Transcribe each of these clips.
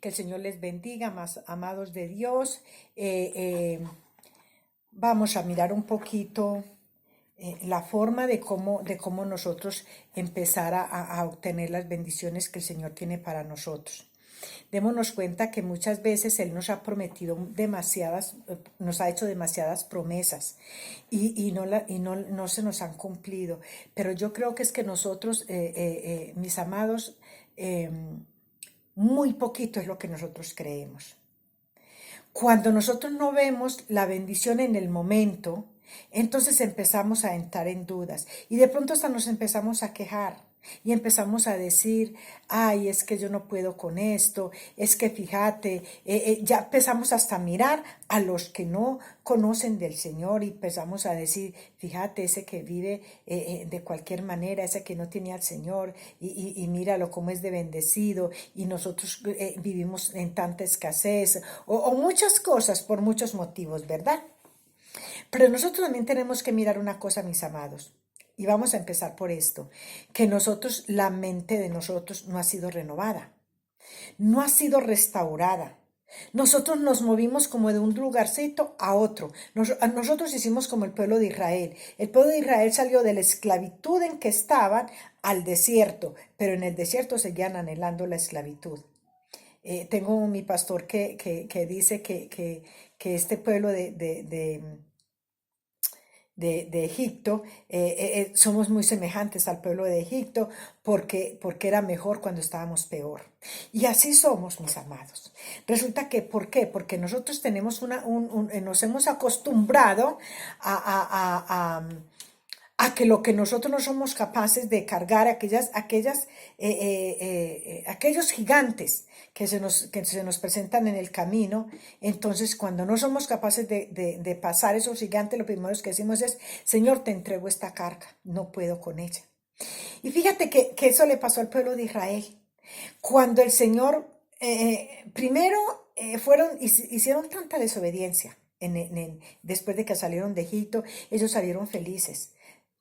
Que el Señor les bendiga, más amados de Dios. Vamos a mirar un poquito la forma de cómo nosotros empezar a obtener las bendiciones que el Señor tiene para nosotros. Démonos cuenta que muchas veces Él nos ha prometido nos ha hecho demasiadas promesas no se nos han cumplido. Pero yo creo que es que nosotros, mis amados, muy poquito es lo que nosotros creemos. Cuando nosotros no vemos la bendición en el momento, entonces empezamos a entrar en dudas y de pronto hasta nos empezamos a quejar y empezamos a decir, ay, es que yo no puedo con esto, es que fíjate, ya empezamos hasta a mirar a los que no conocen del Señor y empezamos a decir, fíjate, ese que vive de cualquier manera, ese que no tiene al Señor y míralo cómo es de bendecido y nosotros vivimos en tanta escasez o muchas cosas por muchos motivos, ¿verdad? Pero nosotros también tenemos que mirar una cosa, mis amados. Y vamos a empezar por esto, que la mente de nosotros no ha sido renovada, no ha sido restaurada. Nosotros nos movimos como de un lugarcito a otro. Nosotros hicimos como el pueblo de Israel. El pueblo de Israel salió de la esclavitud en que estaban al desierto, pero en el desierto seguían anhelando la esclavitud. Tengo mi pastor que dice que este pueblo de Egipto, somos muy semejantes al pueblo de Egipto porque era mejor cuando estábamos peor. Y así somos, mis amados. Resulta que, ¿por qué? Porque nosotros tenemos nos hemos acostumbrado a que lo que nosotros no somos capaces de cargar, aquellos gigantes que se nos presentan en el camino. Entonces, cuando no somos capaces de pasar esos gigantes, lo primero que decimos es, Señor, te entrego esta carga, no puedo con ella. Y fíjate que eso le pasó al pueblo de Israel. Cuando el Señor, primero, hicieron tanta desobediencia. Después de que salieron de Egipto, ellos salieron felices.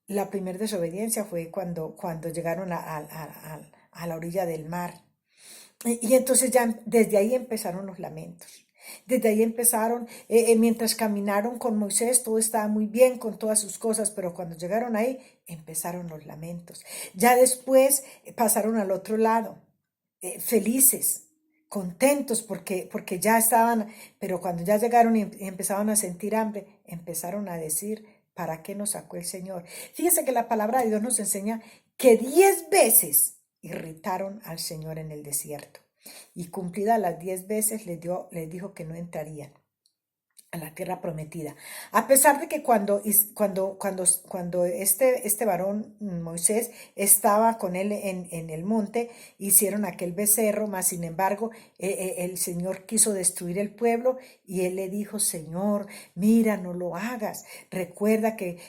La primera desobediencia fue cuando llegaron a la orilla del mar. Y entonces ya desde ahí empezaron los lamentos. Desde ahí empezaron, mientras caminaron con Moisés, todo estaba muy bien con todas sus cosas, pero cuando llegaron ahí, empezaron los lamentos. Ya después pasaron al otro lado, felices, contentos porque ya estaban, pero cuando ya llegaron y empezaron a sentir hambre, empezaron a decir, ¿para qué nos sacó el Señor? Fíjese que la palabra de Dios nos enseña que 10 veces irritaron al Señor en el desierto. Y cumplidas las 10 veces les dijo que no entrarían a la tierra prometida. A pesar de que cuando este varón Moisés estaba con él en el monte, hicieron aquel becerro, mas sin embargo el Señor quiso destruir el pueblo y él le dijo, Señor, mira, no lo hagas. Recuerda que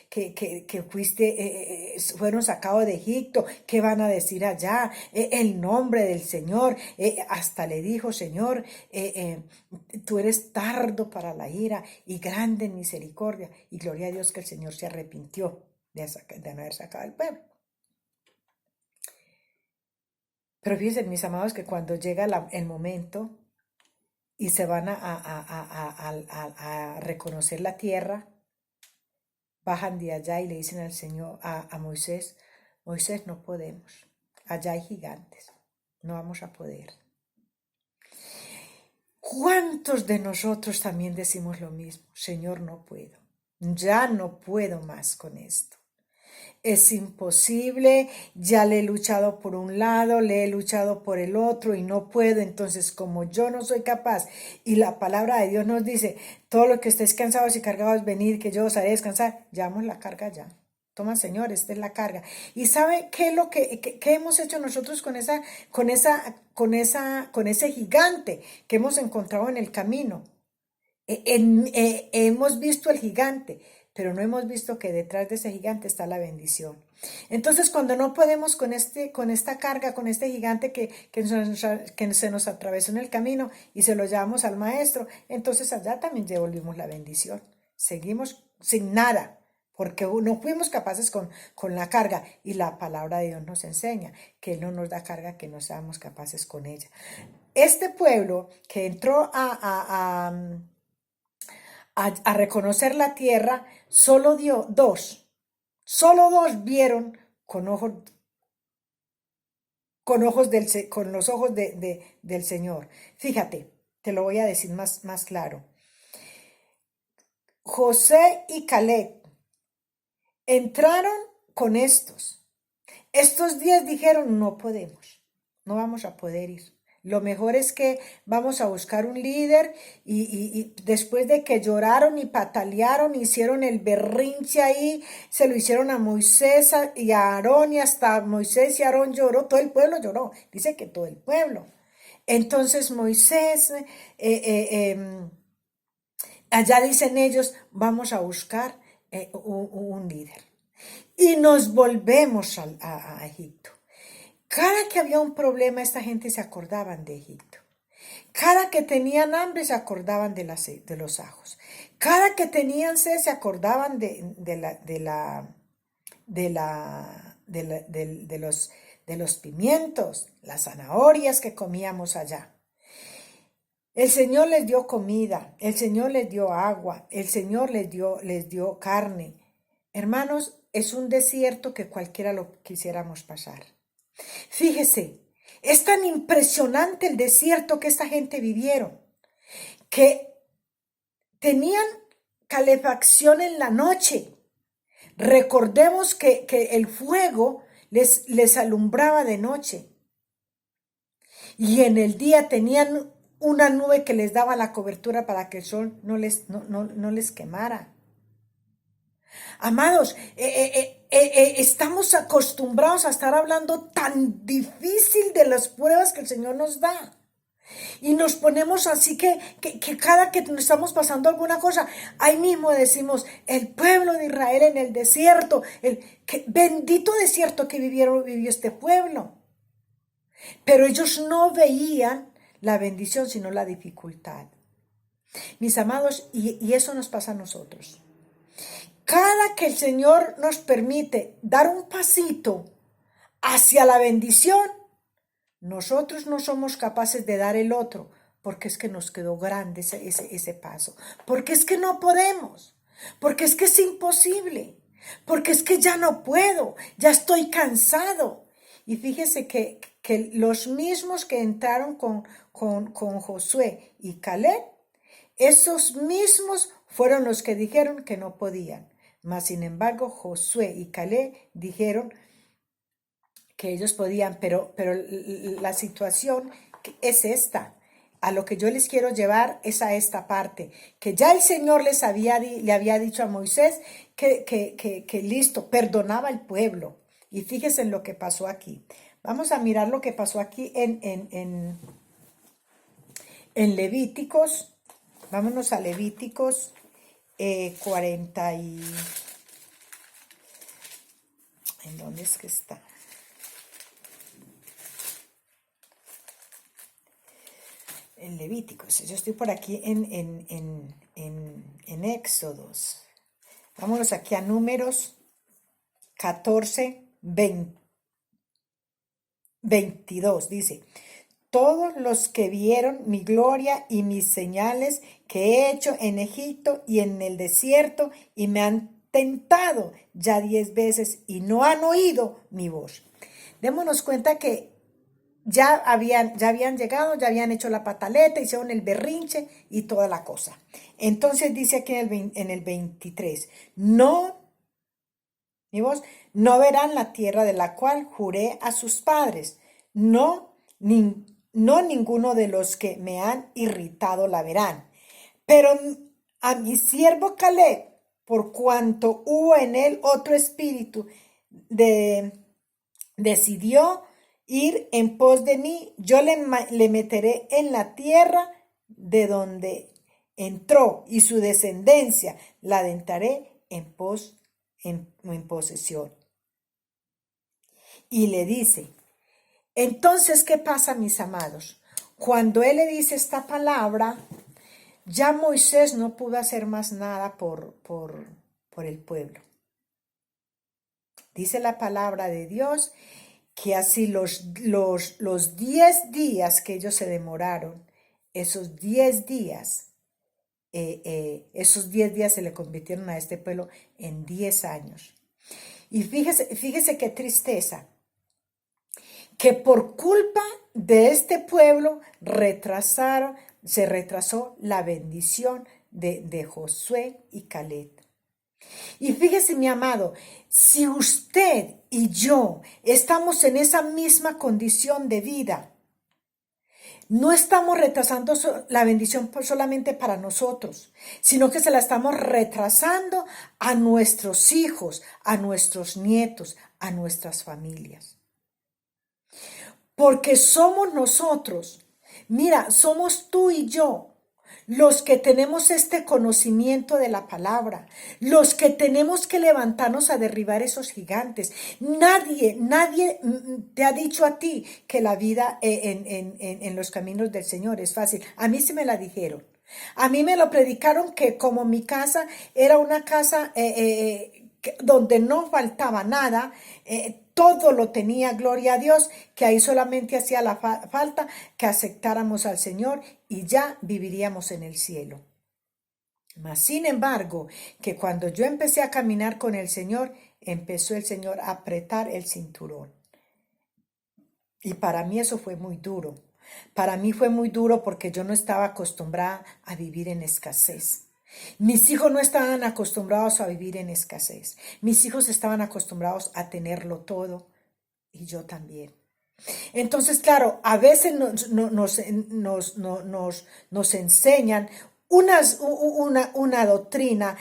fueron sacados de Egipto. ¿Qué van a decir allá? El nombre del Señor. Hasta le dijo, Señor, tú eres tardo para la ira y grande en misericordia. Y gloria a Dios que el Señor se arrepintió de no haber sacado al pueblo. Pero fíjense, mis amados, que cuando llega el momento y se van a reconocer la tierra, bajan de allá y le dicen al Señor, a Moisés, Moisés, no podemos, allá hay gigantes, no vamos a poder. ¿Cuántos de nosotros también decimos lo mismo? Señor, no puedo, ya no puedo más con esto. Es imposible, ya le he luchado por un lado, le he luchado por el otro y no puedo. Entonces, como yo no soy capaz y la palabra de Dios nos dice, todo lo que estéis cansados y cargados, venid que yo os haré descansar, llevamos la carga ya. Toma, Señor, esta es la carga. ¿Y sabe qué es lo que hemos hecho nosotros con ese gigante que hemos encontrado en el camino? Hemos visto el gigante, pero no hemos visto que detrás de ese gigante está la bendición. Entonces, cuando no podemos con esta carga, con este gigante que se nos atravesó en el camino y se lo llevamos al maestro, entonces allá también devolvimos la bendición. Seguimos sin nada, porque no fuimos capaces con la carga, y la palabra de Dios nos enseña que Él no nos da carga que no seamos capaces con ella. este pueblo que entró a reconocer la tierra, solo dos vieron con ojos, con los ojos del Señor. Fíjate, te lo voy a decir más claro. José y Caleb entraron con estos. Estos 10 dijeron, no podemos, no vamos a poder ir. Lo mejor es que vamos a buscar un líder y después de que lloraron y patalearon, hicieron el berrinche ahí, se lo hicieron a Moisés y a Aarón y hasta Moisés y Aarón lloró, todo el pueblo lloró, dice que todo el pueblo. Entonces Moisés, allá dicen ellos, vamos a buscar un líder. Y nos volvemos a Egipto. Cada que había un problema, esta gente se acordaban de Egipto. Cada que tenían hambre, se acordaban de los ajos. Cada que tenían sed, se acordaban de los pimientos, las zanahorias que comíamos allá. El Señor les dio comida, el Señor les dio agua, el Señor les dio carne. Hermanos, es un desierto que cualquiera lo quisiéramos pasar. Fíjese, es tan impresionante el desierto que esta gente vivieron, que tenían calefacción en la noche. Recordemos que el fuego les alumbraba de noche. Y en el día tenían una nube que les daba la cobertura para que el sol no les quemara. Amados, estamos acostumbrados a estar hablando tan difícil de las pruebas que el Señor nos da. Y nos ponemos así que cada que estamos pasando alguna cosa, ahí mismo decimos, el pueblo de Israel en el desierto, bendito desierto que vivió este pueblo. Pero ellos no veían la bendición, sino la dificultad. Mis amados, y eso nos pasa a nosotros. Cada que el Señor nos permite dar un pasito hacia la bendición, nosotros no somos capaces de dar el otro, porque es que nos quedó grande ese paso, porque es que no podemos, porque es que es imposible, porque es que ya no puedo, ya estoy cansado. Y fíjese que los mismos que entraron con Josué y Caleb, esos mismos fueron los que dijeron que no podían. Mas, sin embargo, Josué y Caleb dijeron que ellos podían, pero la situación es esta. A lo que yo les quiero llevar es a esta parte, que ya el Señor le había dicho a Moisés que listo, perdonaba al pueblo. Y fíjense en lo que pasó aquí. Vamos a mirar lo que pasó aquí en Levíticos. Vámonos a Levíticos 40 y... ¿En dónde es que está? En Levíticos. Yo estoy por aquí en Éxodos. Vámonos aquí a Números 14, 22. Dice, todos los que vieron mi gloria y mis señales que he hecho en Egipto y en el desierto y me han tentado ya 10 veces y no han oído mi voz. Démonos cuenta que ya habían llegado, ya habían hecho la pataleta, hicieron el berrinche y toda la cosa. Entonces dice aquí en el 23, no, mi voz, no verán la tierra de la cual juré a sus padres, no ninguno de los que me han irritado la verán. Pero a mi siervo Caleb, por cuanto hubo en él otro espíritu, decidió ir en pos de mí, yo le meteré en la tierra de donde entró y su descendencia la adentraré en posesión. Y le dice, entonces, ¿qué pasa, mis amados? Cuando él le dice esta palabra, ya Moisés no pudo hacer más nada por el pueblo. Dice la palabra de Dios que así los 10 días que ellos se demoraron, esos 10 días, esos 10 días se le convirtieron a este pueblo en 10 años. Y fíjese qué tristeza, que por culpa de este pueblo se retrasó la bendición de Josué y Caleb. Y fíjese, mi amado, si usted y yo estamos en esa misma condición de vida, no estamos retrasando la bendición solamente para nosotros, sino que se la estamos retrasando a nuestros hijos, a nuestros nietos, a nuestras familias. Porque somos nosotros, mira, somos tú y yo, los que tenemos este conocimiento de la palabra, los que tenemos que levantarnos a derribar esos gigantes. Nadie te ha dicho a ti que la vida en los caminos del Señor es fácil. A mí sí me la dijeron. A mí me lo predicaron que como mi casa era una casa donde no faltaba nada, todo lo tenía, gloria a Dios, que ahí solamente hacía la falta que aceptáramos al Señor y ya viviríamos en el cielo. Mas, sin embargo, que cuando yo empecé a caminar con el Señor, empezó el Señor a apretar el cinturón. Y para mí eso fue muy duro. Para mí fue muy duro porque yo no estaba acostumbrada a vivir en escasez. Mis hijos no estaban acostumbrados a vivir en escasez. Mis hijos estaban acostumbrados a tenerlo todo y yo también. Entonces, claro, a veces nos enseñan una doctrina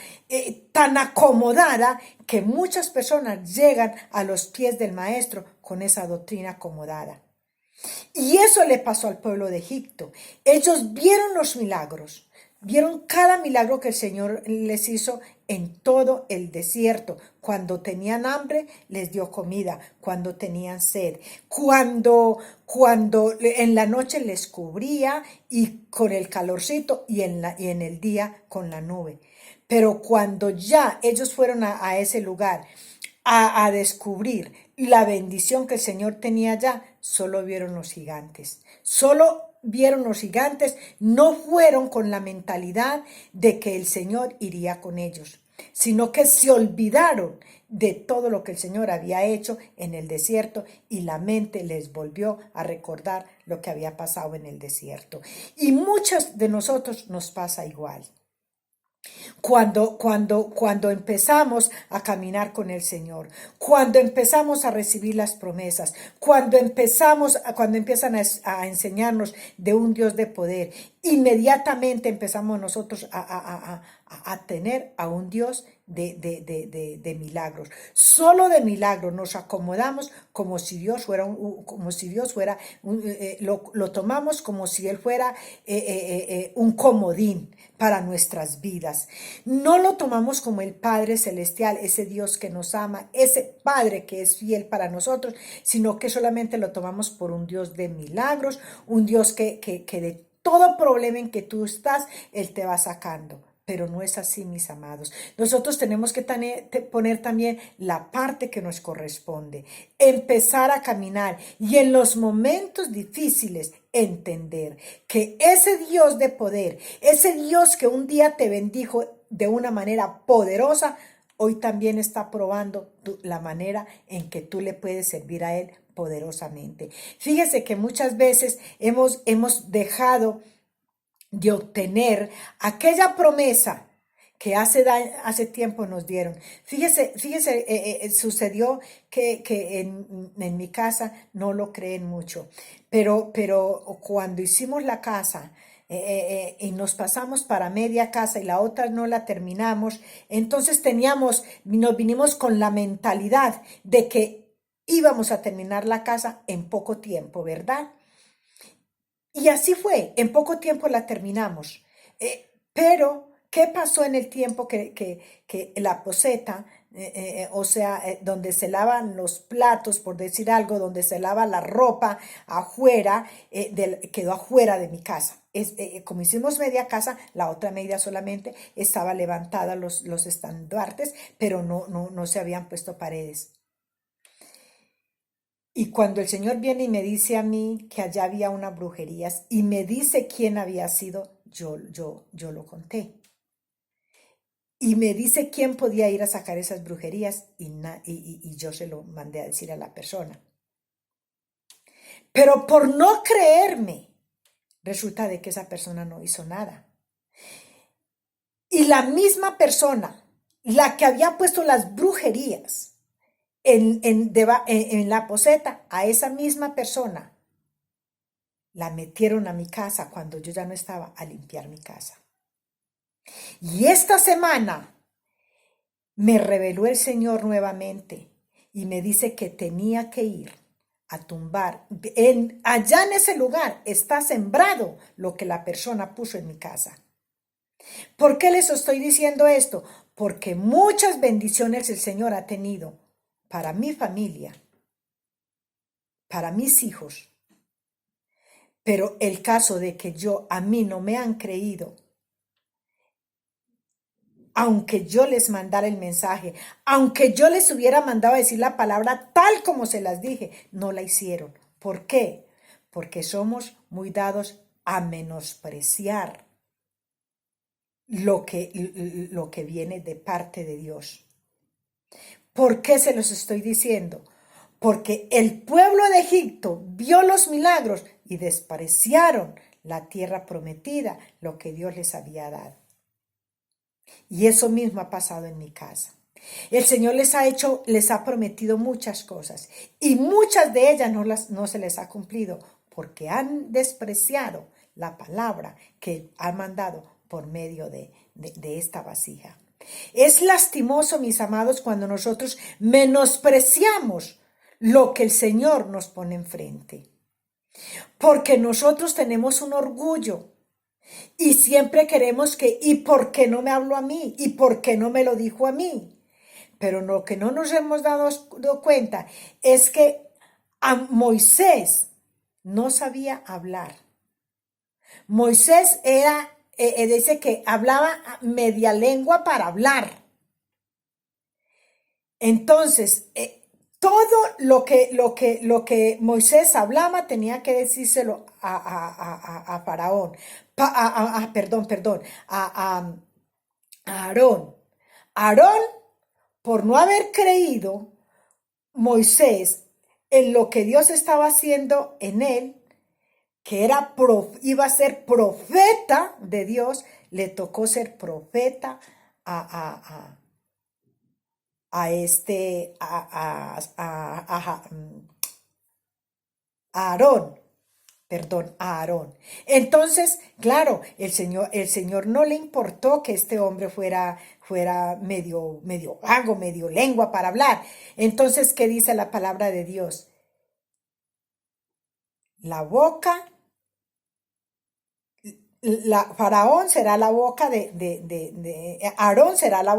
tan acomodada que muchas personas llegan a los pies del maestro con esa doctrina acomodada. Y eso le pasó al pueblo de Egipto. Ellos vieron los milagros, vieron cada milagro que el Señor les hizo en todo el desierto. Cuando tenían hambre, les dio comida. Cuando tenían sed. Cuando en la noche les cubría y con el calorcito y en el día con la nube. Pero cuando ya ellos fueron a ese lugar a descubrir la bendición que el Señor tenía allá, solo vieron los gigantes. Solo vieron los gigantes, no fueron con la mentalidad de que el Señor iría con ellos, sino que se olvidaron de todo lo que el Señor había hecho en el desierto y la mente les volvió a recordar lo que había pasado en el desierto. Y muchos de nosotros nos pasa igual. Cuando empezamos a caminar con el Señor, cuando empezamos a recibir las promesas, cuando empiezan a enseñarnos de un Dios de poder, inmediatamente empezamos nosotros a tener a un Dios de milagros. Solo de milagros nos acomodamos como si Dios fuera lo tomamos como si Él fuera un comodín para nuestras vidas. No lo tomamos como el Padre Celestial, ese Dios que nos ama, ese Padre que es fiel para nosotros, sino que solamente lo tomamos por un Dios de milagros, un Dios que de todo problema en que tú estás, Él te va sacando. Pero no es así, mis amados. Nosotros tenemos que poner también la parte que nos corresponde, empezar a caminar y en los momentos difíciles entender que ese Dios de poder, ese Dios que un día te bendijo de una manera poderosa, hoy también está probando la manera en que tú le puedes servir a Él poderosamente. Fíjese que muchas veces hemos dejado de obtener aquella promesa que hace tiempo nos dieron. Fíjese, sucedió que en mi casa no lo creen mucho, pero cuando hicimos la casa y nos pasamos para media casa y la otra no la terminamos, entonces nos vinimos con la mentalidad de que íbamos a terminar la casa en poco tiempo, ¿verdad? Y así fue, en poco tiempo la terminamos. Pero, ¿qué pasó en el tiempo que la poceta, donde se lavan los platos, por decir algo, donde se lava la ropa afuera, quedó afuera de mi casa? Como hicimos media casa, la otra media solamente estaba levantada los estandartes, pero no se habían puesto paredes. Y cuando el Señor viene y me dice a mí que allá había una brujería y me dice quién había sido, yo lo conté. Y me dice quién podía ir a sacar esas brujerías y yo se lo mandé a decir a la persona. Pero por no creerme, resulta de que esa persona no hizo nada. Y la misma persona, la que había puesto las brujerías en la poseta, a esa misma persona la metieron a mi casa cuando yo ya no estaba a limpiar mi casa. Y esta semana me reveló el Señor nuevamente y me dice que tenía que ir a tumbar. Allá en ese lugar está sembrado lo que la persona puso en mi casa. ¿Por qué les estoy diciendo esto? Porque muchas bendiciones el Señor ha tenido para mi familia, para mis hijos. Pero el caso de que a mí no me han creído, aunque yo les mandara el mensaje, aunque yo les hubiera mandado a decir la palabra tal como se las dije, no la hicieron. ¿Por qué? Porque somos muy dados a menospreciar lo que viene de parte de Dios. ¿Por qué se los estoy diciendo? Porque el pueblo de Egipto vio los milagros y despreciaron la tierra prometida, lo que Dios les había dado. Y eso mismo ha pasado en mi casa. El Señor les ha prometido muchas cosas y muchas de ellas no se les ha cumplido porque han despreciado la palabra que ha mandado por medio de esta vasija. Es lastimoso, mis amados, cuando nosotros menospreciamos lo que el Señor nos pone enfrente. Porque nosotros tenemos un orgullo y siempre queremos ¿y por qué no me habló a mí? ¿Y por qué no me lo dijo a mí? Pero lo que no nos hemos dado cuenta es que a Moisés no sabía hablar. Moisés dice que hablaba media lengua para hablar. Entonces, todo lo que Moisés hablaba tenía que decírselo a Faraón, a Aarón. Aarón, por no haber creído Moisés en lo que Dios estaba haciendo en él, que iba a ser profeta de Dios, le tocó ser profeta a Aarón. Perdón, a Aarón. Entonces, claro, el Señor no le importó que este hombre fuera medio vago, medio lengua para hablar. Entonces, ¿qué dice la palabra de Dios? La boca, Faraón será la boca Aarón será la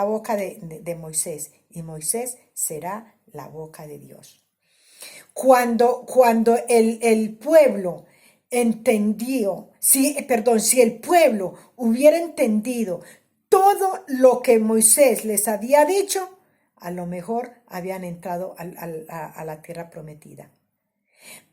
boca de Moisés, y Moisés será la boca de Dios. Cuando el pueblo entendió, si el pueblo hubiera entendido todo lo que Moisés les había dicho, a lo mejor habían entrado a la tierra prometida.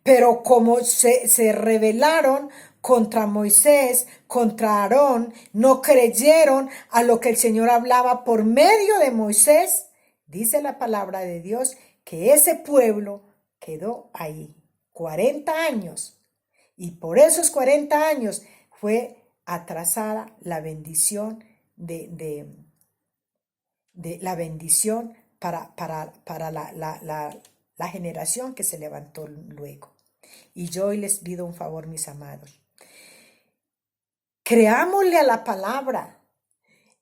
Pero como se rebelaron contra Moisés, contra Aarón, no creyeron a lo que el Señor hablaba por medio de Moisés, dice la palabra de Dios que ese pueblo quedó ahí 40 años. Y por esos 40 años fue atrasada la bendición la bendición para la generación que se levantó luego. Y yo hoy les pido un favor, mis amados. Creámosle a la palabra.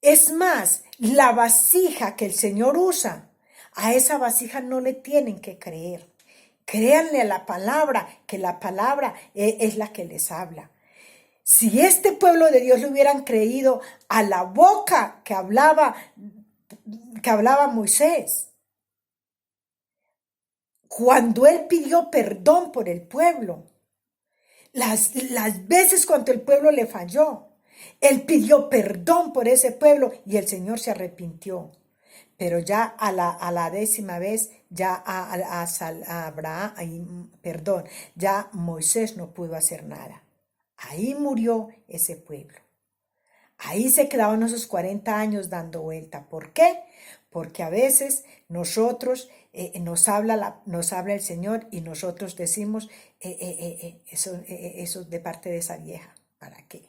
Es más, la vasija que el Señor usa, a esa vasija no le tienen que creer. Créanle a la palabra, que la palabra es la que les habla. Si este pueblo de Dios le hubieran creído a la boca que hablaba Moisés, cuando él pidió perdón por el pueblo, las veces cuando el pueblo le falló, él pidió perdón por ese pueblo y el Señor se arrepintió. Pero ya a la 10ª vez, ya ya Moisés no pudo hacer nada. Ahí murió ese pueblo. Ahí se quedaron esos 40 años dando vuelta. ¿Por qué? Porque a veces nosotros nos habla el Señor y nosotros decimos eso de parte de esa vieja. ¿Para qué?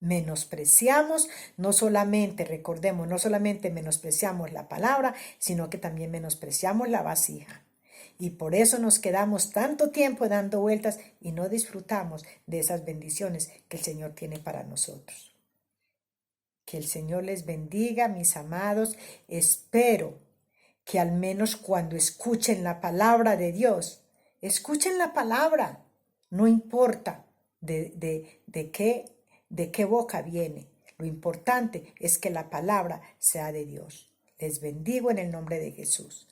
Menospreciamos, no solamente, recordemos, no solamente menospreciamos la palabra, sino que también menospreciamos la vasija. Y por eso nos quedamos tanto tiempo dando vueltas y no disfrutamos de esas bendiciones que el Señor tiene para nosotros. Que el Señor les bendiga, mis amados. Espero que al menos cuando escuchen la palabra de Dios, escuchen la palabra, no importa de qué boca viene. Lo importante es que la palabra sea de Dios. Les bendigo en el nombre de Jesús.